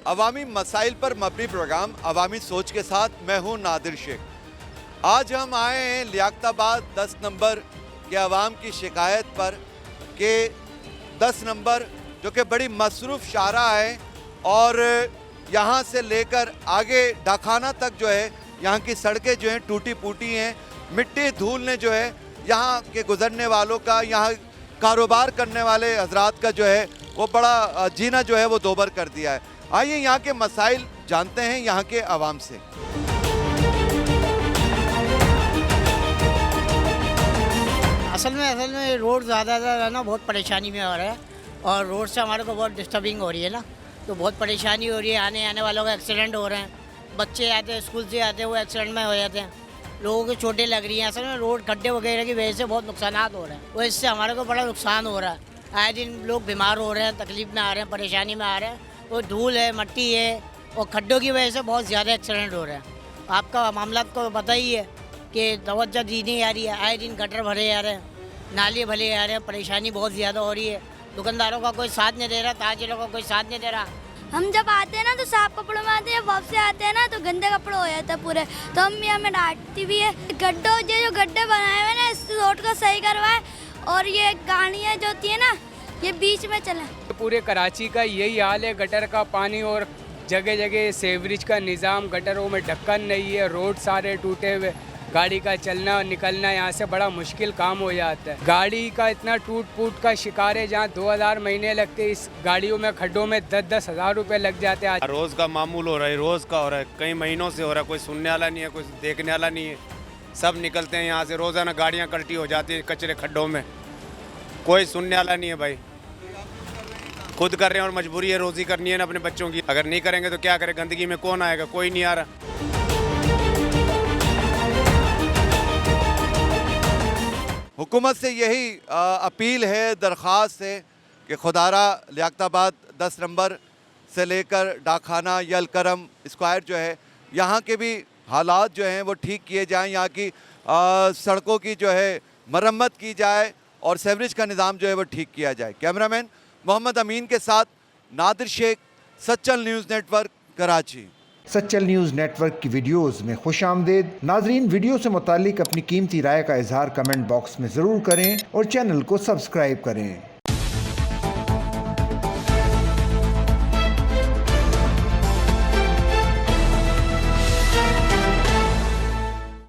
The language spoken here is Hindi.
अवामी मसाइल पर मबनी प्रोग्राम अवामी सोच के साथ मैं हूं नादिर शेख। आज हम आए हैं लियाकताबाद 10 नंबर के अवाम की शिकायत पर कि 10 नंबर जो कि बड़ी मसरूफ़ शाहरा है और यहाँ से लेकर आगे डाखाना तक जो है यहाँ की सड़कें जो हैं टूटी फूटी हैं। मिट्टी धूल ने जो है यहाँ के गुजरने वालों का, यहाँ कारोबार करने वाले हजरात का जो है वो बड़ा जीना जो है वो दोबर कर दिया है। आइए यहाँ के मसाइल जानते हैं यहाँ के अवाम से। असल में रोड ज़्यादा ना बहुत परेशानी में आ रहा है और रोड से हमारे को बहुत डिस्टर्बिंग हो रही है ना, तो बहुत परेशानी हो रही है। आने वालों का एक्सीडेंट हो रहे हैं, बच्चे आते हैं स्कूल से आते हैं वो एक्सीडेंट में हो जाते हैं, लोगों को चोटें लग रही हैं। असल में रोड खड्डे वगैरह की वजह से बहुत नुकसान हो रहे हैं, वो इससे हमारे को बड़ा नुकसान हो रहा है। आए दिन लोग बीमार हो रहे हैं, तकलीफ में आ रहे हैं, परेशानी में आ रहे हैं। वो धूल है, मट्टी है और खड्डों की वजह से बहुत ज़्यादा एक्सीडेंट हो रहे हैं। आपका मामला को पता ही है कि तवज्जो दी नहीं आ रही है। आए दिन गटर भरे जा रहे हैं, नाले भले आ रहे हैं, परेशानी बहुत ज़्यादा हो रही है। दुकानदारों का कोई साथ नहीं दे रहा, ताजिरों का कोई साथ नहीं दे रहा। हम जब आते हैं ना तो साफ कपड़ों में आते हैं, वापस आते हैं ना तो गंदे कपड़े हो जाते हैं पूरे, तो अम्मी हमें डांटती भी है। गड्ढों जो गड्ढे बनाए हुए ना, इस रोड को सही करवाए और ये गाड़ियाँ जो होती है ना ये बीच में चले। पूरे कराची का यही हाल है, गटर का पानी और जगह जगह सेवरेज का निज़ाम, गटरों में ढक्कन नहीं है, रोड सारे टूटे हुए, गाड़ी का चलना और निकलना यहाँ से बड़ा मुश्किल काम हो जाता है। गाड़ी का इतना टूट फूट का शिकार है, जहाँ 2000 महीने लगते, इस गाड़ियों में खड्डों में 10-10 हज़ार रुपये लग जाते हैं। रोज़ का मामूल हो रहा है, रोज़ का हो रहा है, कई महीनों से हो रहा है। कोई सुनने वाला नहीं है, कोई देखने वाला नहीं है। सब निकलते हैं यहाँ से, रोज़ाना गाड़ियाँ कल्टी हो जाती है कचरे खड्डों में, कोई सुनने वाला नहीं है भाई। खुद कर रहे हैं और मजबूरी है, रोज़ी करनी है ना अपने बच्चों की। अगर नहीं करेंगे तो क्या करें, गंदगी में कौन आएगा, कोई नहीं आ रहा। हुकूमत से यही अपील है, दरख्वास्त है कि खुदारा लियाकताबाद 10 नंबर से लेकर डाखाना यलकरम स्क्वायर जो है यहाँ के भी हालात जो हैं वो ठीक किए जाएं, यहाँ की सड़कों की जो है मरम्मत की जाए और सेवरेज का निज़ाम जो है वो ठीक किया जाए। कैमरामैन मोहम्मद अमीन के साथ Nadir Sheikh, Sachal news network, Karachi. Sachal news network की वीडियोस में खुशामदीद। नाजरीन, वीडियो से मुतालिक अपनी कीमती राय का इजहार कमेंट बॉक्स में ज़रूर करें और चैनल को सब्सक्राइब करें।